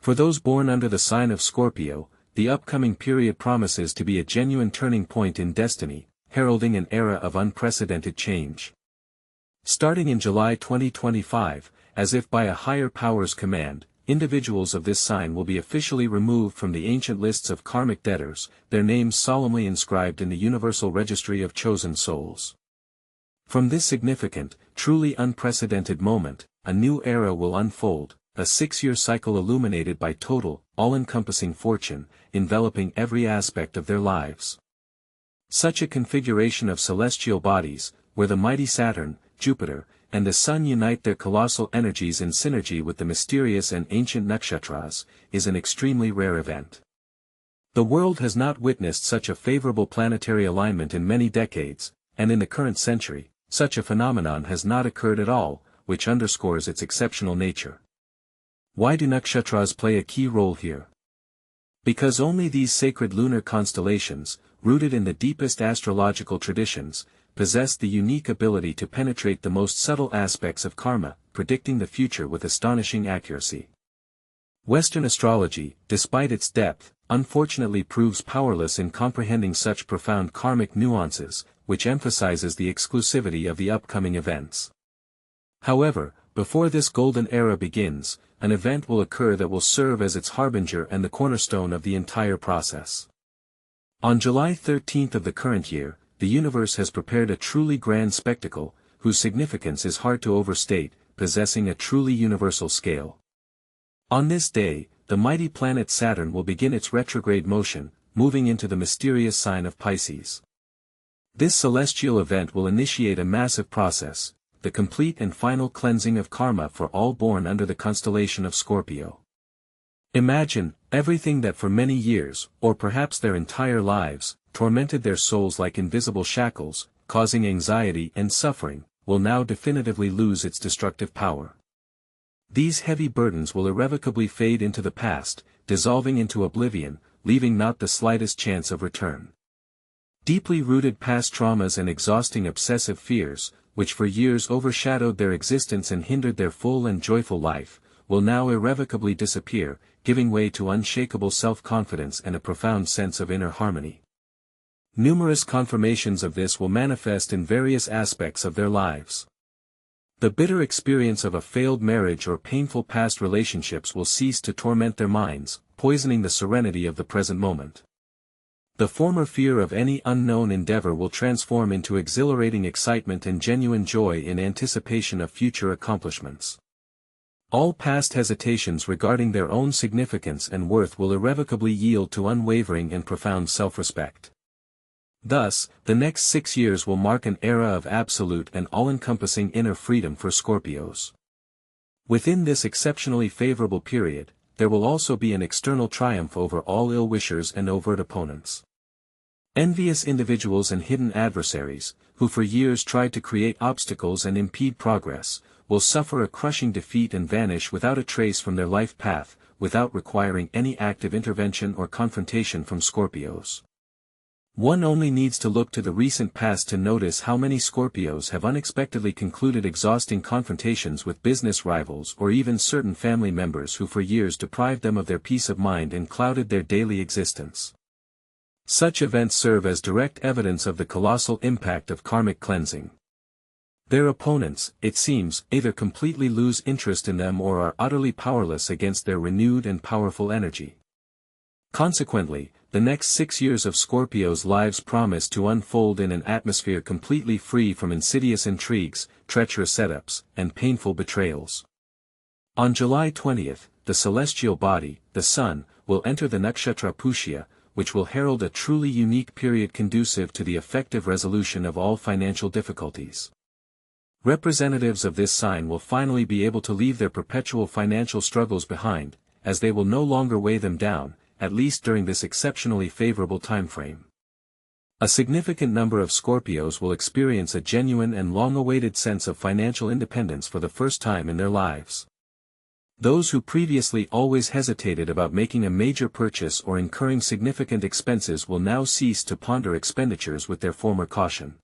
For those born under the sign of Scorpio, the upcoming period promises to be a genuine turning point in destiny, heralding an era of unprecedented change. Starting in July 2025, as if by a higher power's command, individuals of this sign will be officially removed from the ancient lists of karmic debtors, their names solemnly inscribed in the Universal Registry of Chosen Souls. From this significant, truly unprecedented moment, a new era will unfold, a 6-year cycle illuminated by total, all-encompassing fortune, enveloping every aspect of their lives. Such a configuration of celestial bodies, where the mighty Saturn, Jupiter, and the Sun unite their colossal energies in synergy with the mysterious and ancient nakshatras, is an extremely rare event. The world has not witnessed such a favorable planetary alignment in many decades, and in the current century, such a phenomenon has not occurred at all, which underscores its exceptional nature. Why do nakshatras play a key role here? Because only these sacred lunar constellations, rooted in the deepest astrological traditions, possess the unique ability to penetrate the most subtle aspects of karma, predicting the future with astonishing accuracy. Western astrology, despite its depth, unfortunately proves powerless in comprehending such profound karmic nuances, which emphasizes the exclusivity of the upcoming events. However, before this golden era begins, an event will occur that will serve as its harbinger and the cornerstone of the entire process. On July 13th of the current year, the universe has prepared a truly grand spectacle, whose significance is hard to overstate, possessing a truly universal scale. On this day, the mighty planet Saturn will begin its retrograde motion, moving into the mysterious sign of Pisces. This celestial event will initiate a massive process, the complete and final cleansing of karma for all born under the constellation of Scorpio. Imagine, everything that for many years, or perhaps their entire lives, tormented their souls like invisible shackles, causing anxiety and suffering, will now definitively lose its destructive power. These heavy burdens will irrevocably fade into the past, dissolving into oblivion, leaving not the slightest chance of return. Deeply rooted past traumas and exhausting obsessive fears, which for years overshadowed their existence and hindered their full and joyful life, will now irrevocably disappear, giving way to unshakable self-confidence and a profound sense of inner harmony. Numerous confirmations of this will manifest in various aspects of their lives. The bitter experience of a failed marriage or painful past relationships will cease to torment their minds, poisoning the serenity of the present moment. The former fear of any unknown endeavor will transform into exhilarating excitement and genuine joy in anticipation of future accomplishments. All past hesitations regarding their own significance and worth will irrevocably yield to unwavering and profound self-respect. Thus, the next 6 years will mark an era of absolute and all-encompassing inner freedom for Scorpios. Within this exceptionally favorable period, there will also be an external triumph over all ill-wishers and overt opponents. Envious individuals and hidden adversaries, who for years tried to create obstacles and impede progress, will suffer a crushing defeat and vanish without a trace from their life path, without requiring any active intervention or confrontation from Scorpios. One only needs to look to the recent past to notice how many Scorpios have unexpectedly concluded exhausting confrontations with business rivals or even certain family members who for years deprived them of their peace of mind and clouded their daily existence. Such events serve as direct evidence of the colossal impact of karmic cleansing. Their opponents, it seems, either completely lose interest in them or are utterly powerless against their renewed and powerful energy. Consequently, the next 6 years of Scorpios' lives promise to unfold in an atmosphere completely free from insidious intrigues, treacherous setups, and painful betrayals. On July 20th, the celestial body, the Sun, will enter the nakshatra Pushya, which will herald a truly unique period conducive to the effective resolution of all financial difficulties. Representatives of this sign will finally be able to leave their perpetual financial struggles behind, as they will no longer weigh them down, at least during this exceptionally favorable timeframe. A significant number of Scorpios will experience a genuine and long-awaited sense of financial independence for the first time in their lives. Those who previously always hesitated about making a major purchase or incurring significant expenses will now cease to ponder expenditures with their former caution.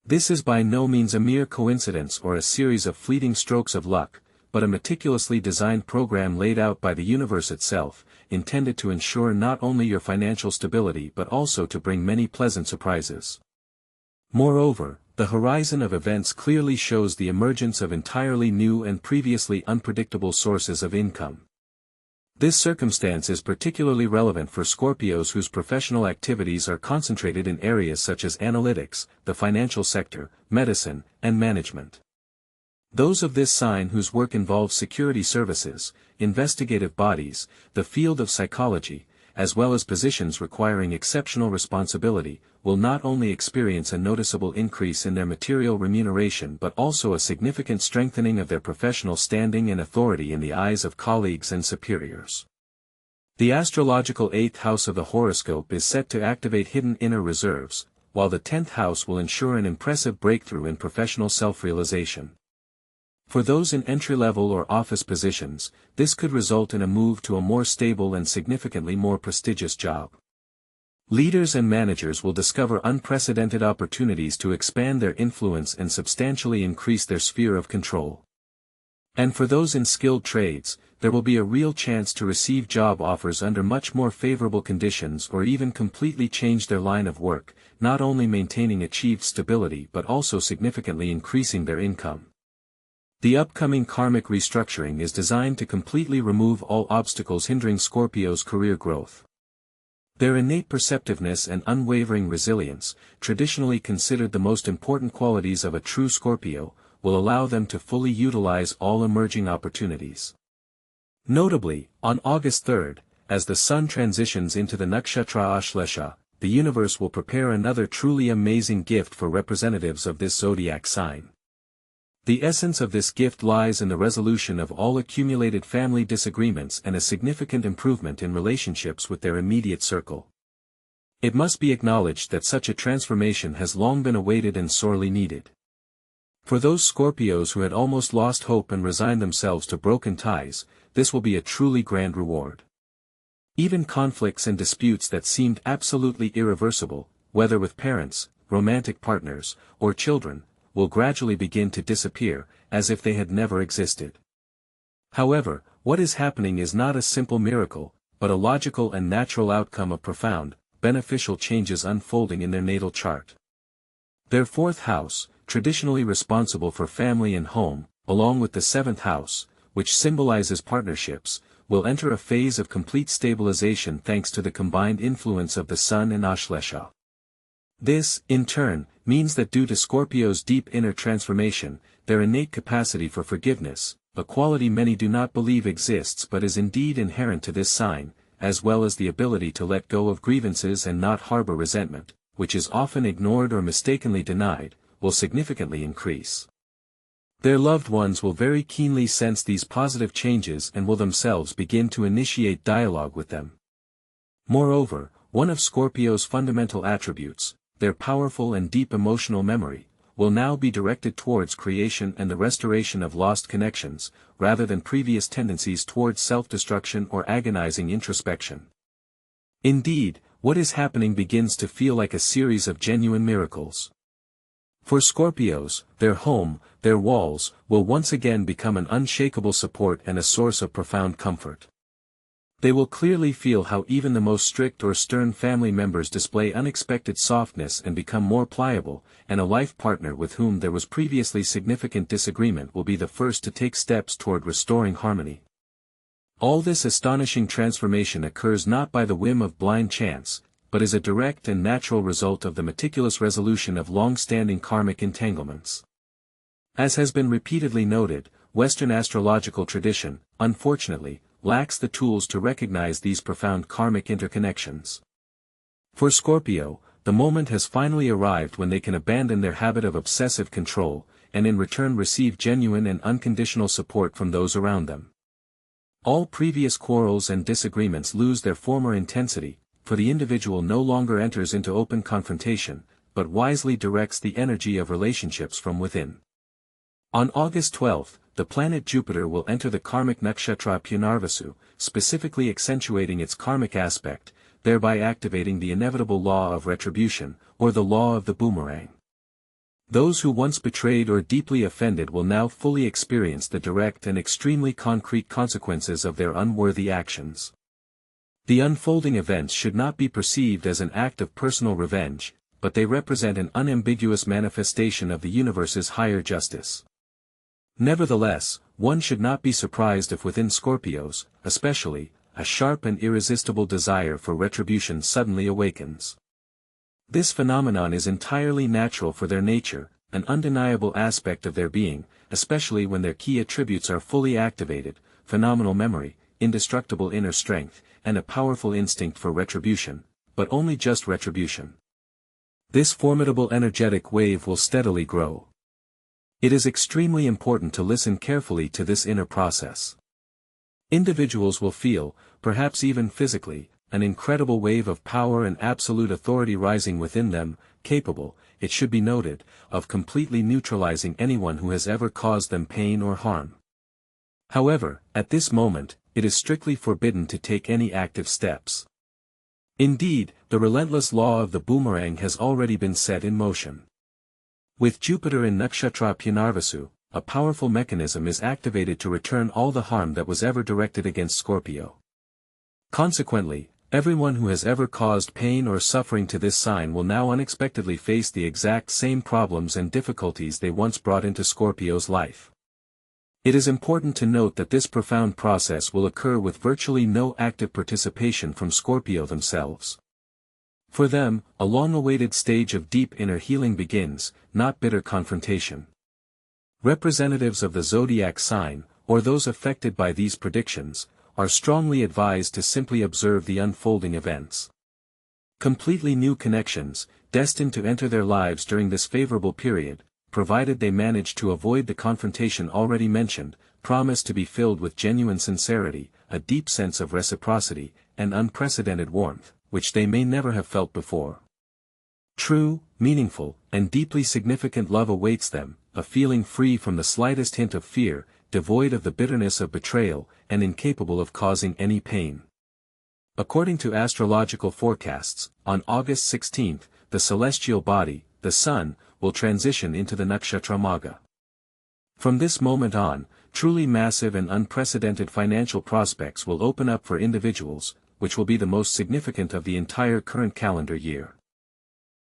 This is by no means a mere coincidence or a series of fleeting strokes of luck, but a meticulously designed program laid out by the universe itself, intended to ensure not only your financial stability but also to bring many pleasant surprises. Moreover, the horizon of events clearly shows the emergence of entirely new and previously unpredictable sources of income. This circumstance is particularly relevant for Scorpios whose professional activities are concentrated in areas such as analytics, the financial sector, medicine, and management. Those of this sign whose work involves security services, investigative bodies, the field of psychology, as well as positions requiring exceptional responsibility, will not only experience a noticeable increase in their material remuneration but also a significant strengthening of their professional standing and authority in the eyes of colleagues and superiors. The astrological 8th house of the horoscope is set to activate hidden inner reserves, while the 10th house will ensure an impressive breakthrough in professional self-realization. For those in entry-level or office positions, this could result in a move to a more stable and significantly more prestigious job. Leaders and managers will discover unprecedented opportunities to expand their influence and substantially increase their sphere of control. And for those in skilled trades, there will be a real chance to receive job offers under much more favorable conditions or even completely change their line of work, not only maintaining achieved stability but also significantly increasing their income. The upcoming karmic restructuring is designed to completely remove all obstacles hindering Scorpio's career growth. Their innate perceptiveness and unwavering resilience, traditionally considered the most important qualities of a true Scorpio, will allow them to fully utilize all emerging opportunities. Notably, on August 3rd, as the Sun transitions into the nakshatra Ashlesha, the universe will prepare another truly amazing gift for representatives of this zodiac sign. The essence of this gift lies in the resolution of all accumulated family disagreements and a significant improvement in relationships with their immediate circle. It must be acknowledged that such a transformation has long been awaited and sorely needed. For those Scorpios who had almost lost hope and resigned themselves to broken ties, this will be a truly grand reward. Even conflicts and disputes that seemed absolutely irreversible, whether with parents, romantic partners, or children, will gradually begin to disappear, as if they had never existed. However, what is happening is not a simple miracle, but a logical and natural outcome of profound, beneficial changes unfolding in their natal chart. Their 4th house, traditionally responsible for family and home, along with the 7th house, which symbolizes partnerships, will enter a phase of complete stabilization thanks to the combined influence of the Sun and Ashlesha. This, in turn, means that due to Scorpio's deep inner transformation, their innate capacity for forgiveness, a quality many do not believe exists but is indeed inherent to this sign, as well as the ability to let go of grievances and not harbor resentment, which is often ignored or mistakenly denied, will significantly increase. Their loved ones will very keenly sense these positive changes and will themselves begin to initiate dialogue with them. Moreover, one of Scorpio's fundamental attributes, their powerful and deep emotional memory, will now be directed towards creation and the restoration of lost connections, rather than previous tendencies towards self-destruction or agonizing introspection. Indeed, what is happening begins to feel like a series of genuine miracles. For Scorpios, their home, their walls, will once again become an unshakable support and a source of profound comfort. They will clearly feel how even the most strict or stern family members display unexpected softness and become more pliable, and a life partner with whom there was previously significant disagreement will be the first to take steps toward restoring harmony. All this astonishing transformation occurs not by the whim of blind chance, but is a direct and natural result of the meticulous resolution of long-standing karmic entanglements. As has been repeatedly noted, Western astrological tradition, unfortunately, lacks the tools to recognize these profound karmic interconnections. For Scorpio, the moment has finally arrived when they can abandon their habit of obsessive control, and in return receive genuine and unconditional support from those around them. All previous quarrels and disagreements lose their former intensity, for the individual no longer enters into open confrontation, but wisely directs the energy of relationships from within. On August 12th, the planet Jupiter will enter the karmic nakshatra Punarvasu, specifically accentuating its karmic aspect, thereby activating the inevitable law of retribution, or the law of the boomerang. Those who once betrayed or deeply offended will now fully experience the direct and extremely concrete consequences of their unworthy actions. The unfolding events should not be perceived as an act of personal revenge, but they represent an unambiguous manifestation of the universe's higher justice. Nevertheless, one should not be surprised if within Scorpios, especially, a sharp and irresistible desire for retribution suddenly awakens. This phenomenon is entirely natural for their nature, an undeniable aspect of their being, especially when their key attributes are fully activated: phenomenal memory, indestructible inner strength, and a powerful instinct for retribution, but only just retribution. This formidable energetic wave will steadily grow. It is extremely important to listen carefully to this inner process. Individuals will feel, perhaps even physically, an incredible wave of power and absolute authority rising within them, capable, it should be noted, of completely neutralizing anyone who has ever caused them pain or harm. However, at this moment, it is strictly forbidden to take any active steps. Indeed, the relentless law of the boomerang has already been set in motion. With Jupiter in Nakshatra Punarvasu, a powerful mechanism is activated to return all the harm that was ever directed against Scorpio. Consequently, everyone who has ever caused pain or suffering to this sign will now unexpectedly face the exact same problems and difficulties they once brought into Scorpio's life. It is important to note that this profound process will occur with virtually no active participation from Scorpio themselves. For them, a long-awaited stage of deep inner healing begins, not bitter confrontation. Representatives of the zodiac sign, or those affected by these predictions, are strongly advised to simply observe the unfolding events. Completely new connections, destined to enter their lives during this favorable period, provided they manage to avoid the confrontation already mentioned, promise to be filled with genuine sincerity, a deep sense of reciprocity, and unprecedented warmth, which they may never have felt before. True, meaningful, and deeply significant love awaits them, a feeling free from the slightest hint of fear, devoid of the bitterness of betrayal, and incapable of causing any pain. According to astrological forecasts, on August 16, the celestial body, the Sun, will transition into the nakshatra Magha. From this moment on, truly massive and unprecedented financial prospects will open up for individuals, which will be the most significant of the entire current calendar year.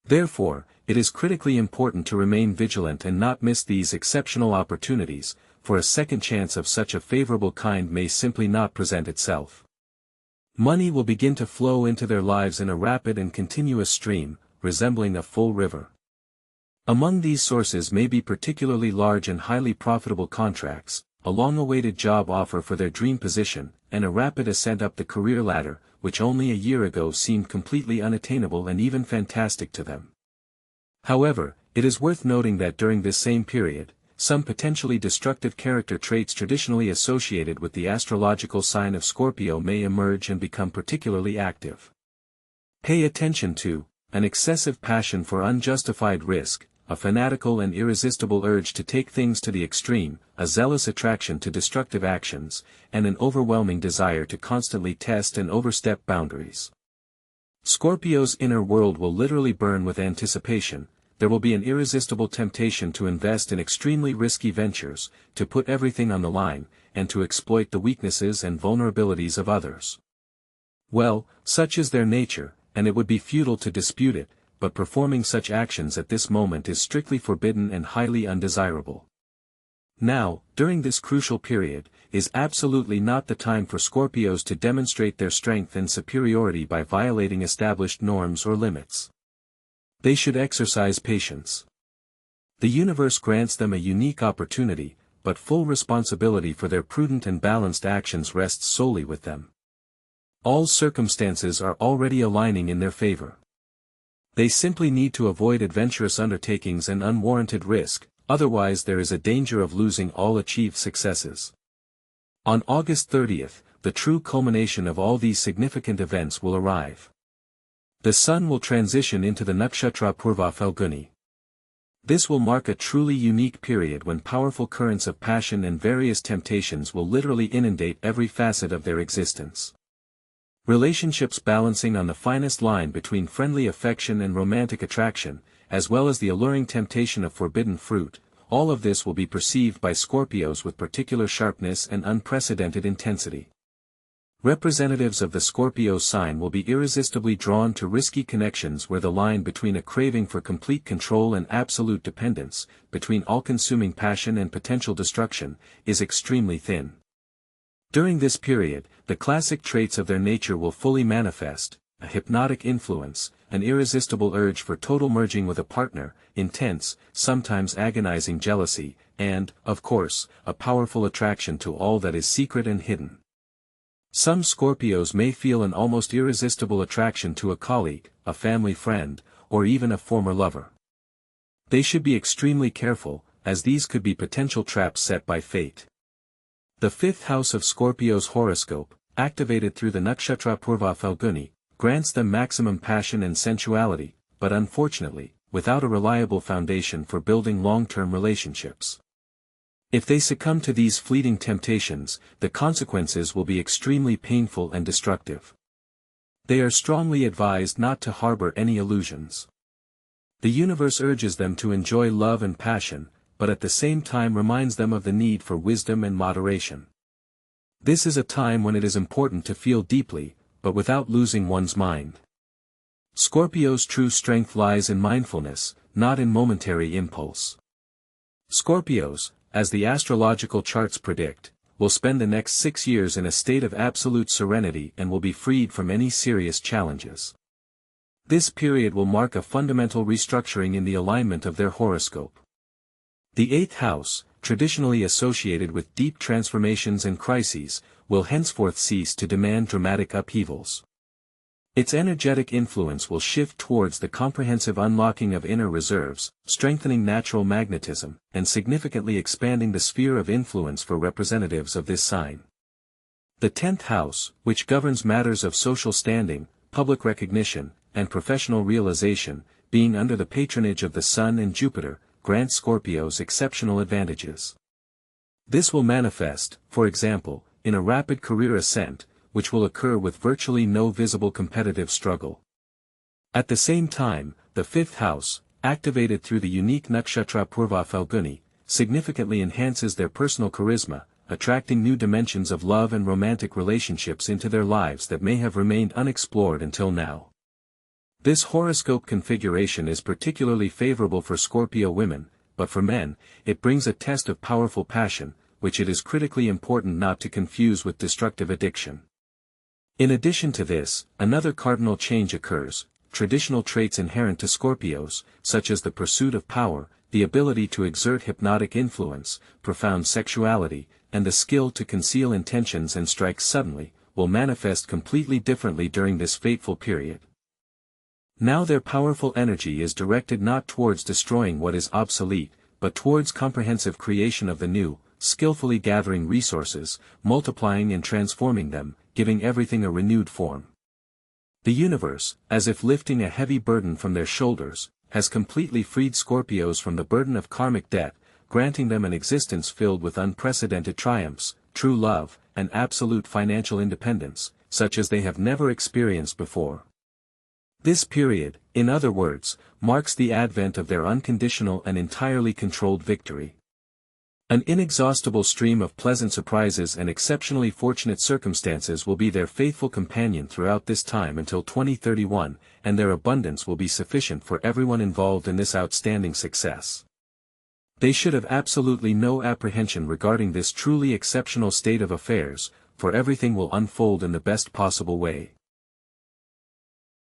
Therefore, it is critically important to remain vigilant and not miss these exceptional opportunities, for a second chance of such a favorable kind may simply not present itself. Money will begin to flow into their lives in a rapid and continuous stream, resembling a full river. Among these sources may be particularly large and highly profitable contracts, a long-awaited job offer for their dream position, and a rapid ascent up the career ladder, which only a year ago seemed completely unattainable and even fantastic to them. However, it is worth noting that during this same period, some potentially destructive character traits traditionally associated with the astrological sign of Scorpio may emerge and become particularly active. Pay attention to an excessive passion for unjustified risk, a fanatical and irresistible urge to take things to the extreme, a zealous attraction to destructive actions, and an overwhelming desire to constantly test and overstep boundaries. Scorpio's inner world will literally burn with anticipation. There will be an irresistible temptation to invest in extremely risky ventures, to put everything on the line, and to exploit the weaknesses and vulnerabilities of others. Well, such is their nature, and it would be futile to dispute it, but performing such actions at this moment is strictly forbidden and highly undesirable. Now, during this crucial period, is absolutely not the time for Scorpios to demonstrate their strength and superiority by violating established norms or limits. They should exercise patience. The universe grants them a unique opportunity, but full responsibility for their prudent and balanced actions rests solely with them. All circumstances are already aligning in their favor. They simply need to avoid adventurous undertakings and unwarranted risk, otherwise there is a danger of losing all achieved successes. On August 30th, the true culmination of all these significant events will arrive. The Sun will transition into the nakshatra Purva Phalguni. This will mark a truly unique period when powerful currents of passion and various temptations will literally inundate every facet of their existence. Relationships balancing on the finest line between friendly affection and romantic attraction, as well as the alluring temptation of forbidden fruit, all of this will be perceived by Scorpios with particular sharpness and unprecedented intensity. Representatives of the Scorpio sign will be irresistibly drawn to risky connections where the line between a craving for complete control and absolute dependence, between all-consuming passion and potential destruction, is extremely thin. During this period, the classic traits of their nature will fully manifest: a hypnotic influence, an irresistible urge for total merging with a partner, intense, sometimes agonizing jealousy, and, of course, a powerful attraction to all that is secret and hidden. Some Scorpios may feel an almost irresistible attraction to a colleague, a family friend, or even a former lover. They should be extremely careful, as these could be potential traps set by fate. The fifth house of Scorpio's horoscope, activated through the nakshatra Purva Phalguni, grants them maximum passion and sensuality, but unfortunately, without a reliable foundation for building long-term relationships. If they succumb to these fleeting temptations, the consequences will be extremely painful and destructive. They are strongly advised not to harbor any illusions. The universe urges them to enjoy love and passion, but at the same time reminds them of the need for wisdom and moderation. This is a time when it is important to feel deeply, but without losing one's mind. Scorpio's true strength lies in mindfulness, not in momentary impulse. Scorpios, as the astrological charts predict, will spend the next 6 years in a state of absolute serenity and will be freed from any serious challenges. This period will mark a fundamental restructuring in the alignment of their horoscope. The eighth house, traditionally associated with deep transformations and crises, will henceforth cease to demand dramatic upheavals. Its energetic influence will shift towards the comprehensive unlocking of inner reserves, strengthening natural magnetism, and significantly expanding the sphere of influence for representatives of this sign. The 10th house, which governs matters of social standing, public recognition, and professional realization, being under the patronage of the Sun and Jupiter, grants Scorpios exceptional advantages. This will manifest, for example, in a rapid career ascent, which will occur with virtually no visible competitive struggle. At the same time, the fifth house, activated through the unique nakshatra Purva Phalguni, significantly enhances their personal charisma, attracting new dimensions of love and romantic relationships into their lives that may have remained unexplored until now. This horoscope configuration is particularly favorable for Scorpio women, but for men, it brings a test of powerful passion, which it is critically important not to confuse with destructive addiction. In addition to this, another cardinal change occurs: traditional traits inherent to Scorpios, such as the pursuit of power, the ability to exert hypnotic influence, profound sexuality, and the skill to conceal intentions and strike suddenly, will manifest completely differently during this fateful period. Now their powerful energy is directed not towards destroying what is obsolete, but towards comprehensive creation of the new, skillfully gathering resources, multiplying and transforming them, giving everything a renewed form. The universe, as if lifting a heavy burden from their shoulders, has completely freed Scorpios from the burden of karmic debt, granting them an existence filled with unprecedented triumphs, true love, and absolute financial independence, such as they have never experienced before. This period, in other words, marks the advent of their unconditional and entirely controlled victory. An inexhaustible stream of pleasant surprises and exceptionally fortunate circumstances will be their faithful companion throughout this time until 2031, and their abundance will be sufficient for everyone involved in this outstanding success. They should have absolutely no apprehension regarding this truly exceptional state of affairs, for everything will unfold in the best possible way.